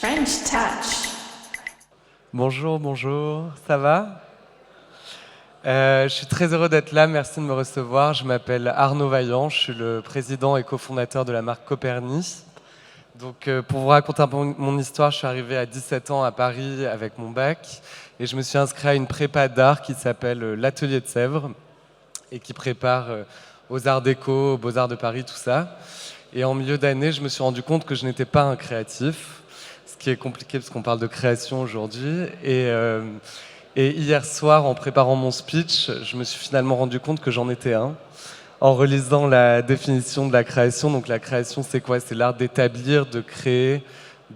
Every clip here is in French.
French Touch. Bonjour, bonjour, ça va? Je suis très heureux d'être là, merci de me recevoir. Je m'appelle Arnaud Vaillant, je suis le président et cofondateur de la marque Coperni. Donc, pour vous raconter un peu mon histoire, je suis arrivé à 17 ans à Paris avec mon bac et je me suis inscrit à une prépa d'art qui s'appelle l'Atelier de Sèvres et qui prépare aux arts déco, aux Beaux-Arts de Paris, tout ça. Et en milieu d'année, je me suis rendu compte que je n'étais pas un créatif, ce qui est compliqué parce qu'on parle de création aujourd'hui. Et hier soir, en préparant mon speech, je me suis finalement rendu compte que j'en étais un. En relisant la définition de la création, donc la création c'est quoi? C'est l'art d'établir, de créer,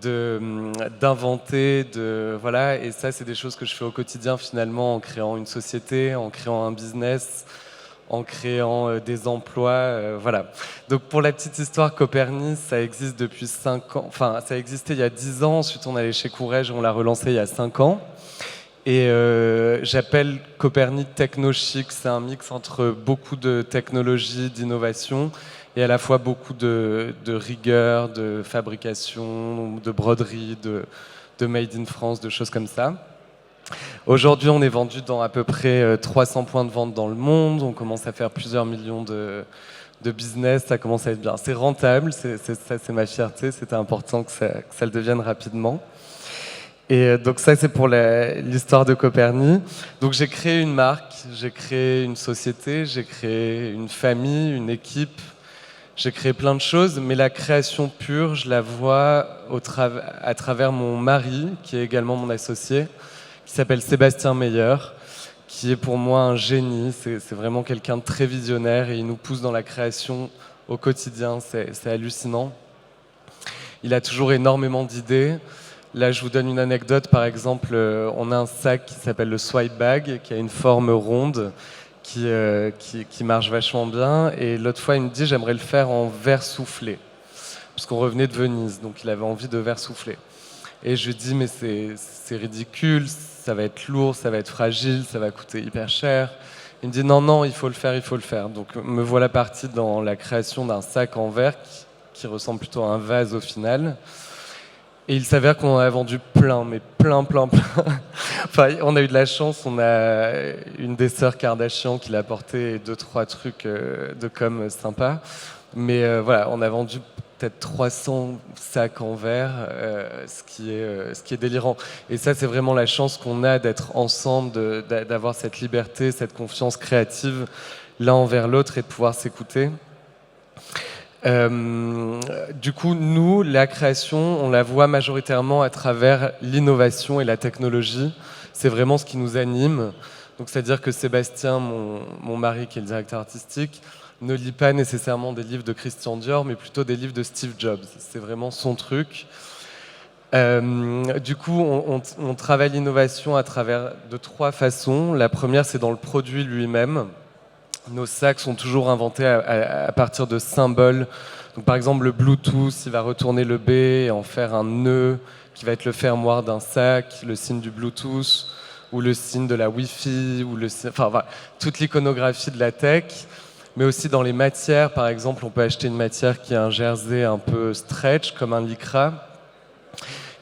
d'inventer, voilà. Et ça c'est des choses que je fais au quotidien finalement en créant une société, en créant un business, en créant des emplois, voilà. Donc pour la petite histoire, Coperni, ça existe depuis 5 ans, enfin ça existait il y a 10 ans, ensuite on allait chez Courrèges, on l'a relancé il y a 5 ans. Et j'appelle Coperni techno-chic, c'est un mix entre beaucoup de technologie, d'innovation, et à la fois beaucoup de rigueur, de fabrication, de broderie, de made in France, de choses comme ça. Aujourd'hui, on est vendu dans à peu près 300 points de vente dans le monde, on commence à faire plusieurs millions de business, ça commence à être bien. C'est rentable, ça c'est ma fierté, c'était important que ça le devienne rapidement. Et donc ça, c'est pour l'histoire de Coperni. Donc j'ai créé une marque, j'ai créé une société, j'ai créé une famille, une équipe, j'ai créé plein de choses, mais la création pure, je la vois à travers mon mari, qui est également mon associé, qui s'appelle Sébastien Meyer, qui est pour moi un génie, c'est vraiment quelqu'un de très visionnaire et il nous pousse dans la création au quotidien, c'est hallucinant. Il a toujours énormément d'idées. Là, je vous donne une anecdote. Par exemple, on a un sac qui s'appelle le Swipe Bag, qui a une forme ronde, qui marche vachement bien. Et l'autre fois, il me dit, j'aimerais le faire en verre soufflé, puisqu'on revenait de Venise, donc il avait envie de verre soufflé. Et je lui dis, mais c'est ridicule, ça va être lourd, ça va être fragile, ça va coûter hyper cher. Il me dit, non, non, il faut le faire, il faut le faire. Donc me voilà parti dans la création d'un sac en verre qui ressemble plutôt à un vase au final. Et il s'avère qu'on en a vendu plein, mais plein. Enfin, on a eu de la chance, on a une des sœurs Kardashian qui l'a porté et 2-3 trucs de com sympas. Mais voilà, on a vendu peut-être 300 sacs en verre, ce qui est délirant. Et ça, c'est vraiment la chance qu'on a d'être ensemble, d'avoir cette liberté, cette confiance créative l'un envers l'autre et de pouvoir s'écouter. Du coup, nous, la création, on la voit majoritairement à travers l'innovation et la technologie. C'est vraiment ce qui nous anime. Donc, c'est-à-dire que Sébastien, mon mari, qui est le directeur artistique, ne lit pas nécessairement des livres de Christian Dior, mais plutôt des livres de Steve Jobs. C'est vraiment son truc. Du coup, on travaille l'innovation à travers de 3 façons. La première, c'est dans le produit lui-même. Nos sacs sont toujours inventés à partir de symboles. Donc, par exemple, le Bluetooth, il va retourner le B et en faire un nœud qui va être le fermoir d'un sac, le signe du Bluetooth, ou le signe de la Wi-Fi, enfin, voilà, toute l'iconographie de la tech. Mais aussi dans les matières, par exemple, on peut acheter une matière qui a un jersey un peu stretch, comme un lycra,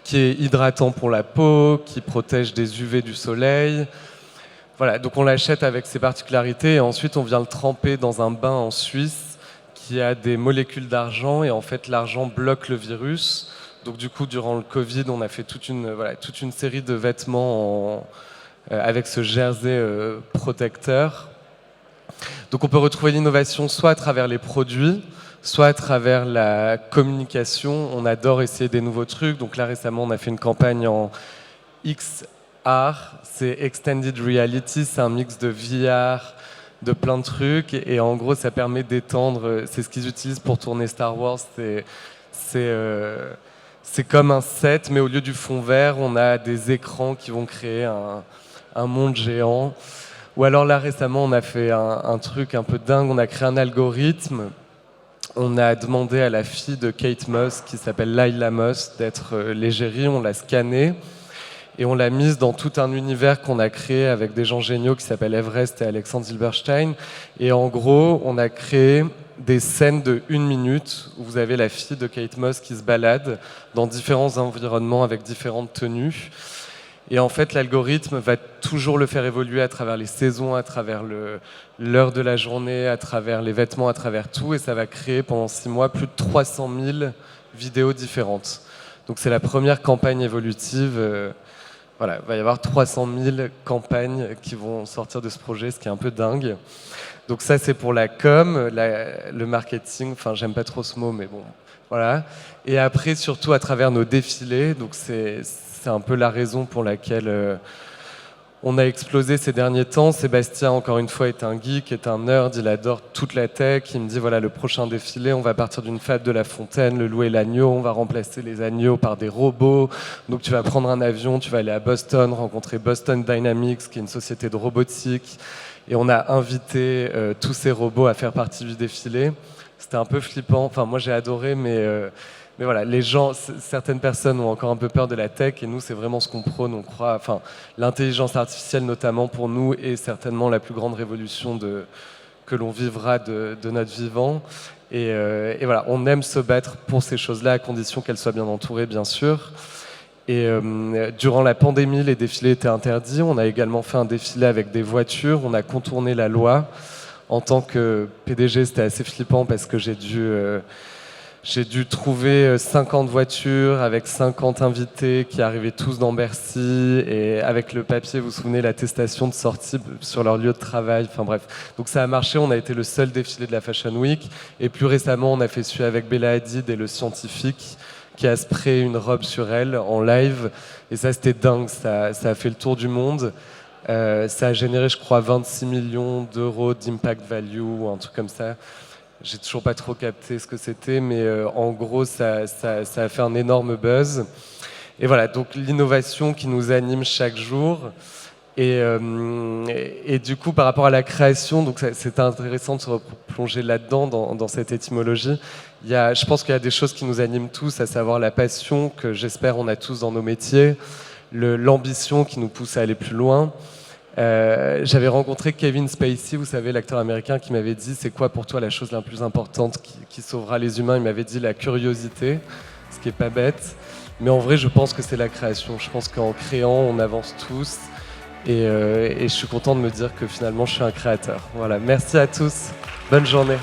qui est hydratant pour la peau, qui protège des UV du soleil. Voilà, donc on l'achète avec ses particularités et ensuite on vient le tremper dans un bain en Suisse qui a des molécules d'argent et en fait l'argent bloque le virus. Donc du coup, durant le Covid, on a fait toute une série de vêtements avec ce jersey protecteur. Donc on peut retrouver l'innovation soit à travers les produits, soit à travers la communication. On adore essayer des nouveaux trucs. Donc là récemment, on a fait une campagne en XR, c'est Extended Reality, c'est un mix de VR, de plein de trucs. Et en gros, ça permet d'étendre. C'est ce qu'ils utilisent pour tourner Star Wars. C'est comme un set, mais au lieu du fond vert, on a des écrans qui vont créer un monde géant. Ou alors là, récemment, on a fait un truc un peu dingue. On a créé un algorithme. On a demandé à la fille de Kate Moss, qui s'appelle Lila Moss, d'être l'égérie. On l'a scannée et on l'a mise dans tout un univers qu'on a créé avec des gens géniaux qui s'appellent Everest et Alexandre Zilberstein. Et en gros, on a créé des scènes de 1 minute où vous avez la fille de Kate Moss qui se balade dans différents environnements avec différentes tenues. Et en fait, l'algorithme va toujours le faire évoluer à travers les saisons, à travers l'heure de la journée, à travers les vêtements, à travers tout. Et ça va créer pendant 6 mois plus de 300 000 vidéos différentes. Donc c'est la première campagne évolutive. Voilà, il va y avoir 300 000 campagnes qui vont sortir de ce projet, ce qui est un peu dingue. Donc ça, c'est pour la com, le marketing. Enfin, j'aime pas trop ce mot, mais bon, voilà. Et après, surtout à travers nos défilés. Donc c'est un peu la raison pour laquelle on a explosé ces derniers temps. Sébastien, encore une fois, est un geek, est un nerd, il adore toute la tech. Il me dit, voilà, le prochain défilé, on va partir d'une fable de La Fontaine, le loup et l'agneau, on va remplacer les agneaux par des robots. Donc tu vas prendre un avion, tu vas aller à Boston, rencontrer Boston Dynamics, qui est une société de robotique. Et on a invité tous ces robots à faire partie du défilé. C'était un peu flippant. Enfin, moi, j'ai adoré, mais voilà, les gens, certaines personnes ont encore un peu peur de la tech, et nous, c'est vraiment ce qu'on prône. On croit, enfin, l'intelligence artificielle notamment pour nous est certainement la plus grande révolution que l'on vivra de notre vivant. Et voilà, on aime se battre pour ces choses-là, à condition qu'elles soient bien entourées, bien sûr. Et durant la pandémie, les défilés étaient interdits. On a également fait un défilé avec des voitures. On a contourné la loi. En tant que PDG, c'était assez flippant parce que j'ai dû trouver 50 voitures avec 50 invités qui arrivaient tous dans Bercy, et avec le papier, vous vous souvenez, l'attestation de sortie sur leur lieu de travail. Enfin bref, donc ça a marché. On a été le seul défilé de la Fashion Week. Et plus récemment, on a fait celui avec Bella Hadid et le scientifique qui a sprayé une robe sur elle en live. Et ça, c'était dingue. Ça a fait le tour du monde. Ça a généré, je crois, 26 millions d'euros d'impact value ou un truc comme ça. J'ai toujours pas trop capté ce que c'était, mais en gros, ça a fait un énorme buzz. Et voilà, donc l'innovation qui nous anime chaque jour. Et du coup, par rapport à la création, donc c'est intéressant de se replonger là-dedans, dans cette étymologie. Je pense qu'il y a des choses qui nous animent tous, à savoir la passion que j'espère on a tous dans nos métiers, l'ambition qui nous pousse à aller plus loin. J'avais rencontré Kevin Spacey, vous savez, l'acteur américain, qui m'avait dit: c'est quoi pour toi la chose la plus importante qui sauvera les humains? Il m'avait dit la curiosité, ce qui est pas bête. Mais en vrai, je pense que c'est la création. Je pense qu'en créant, on avance tous. Et je suis content de me dire que finalement, je suis un créateur. Voilà, merci à tous. Bonne journée.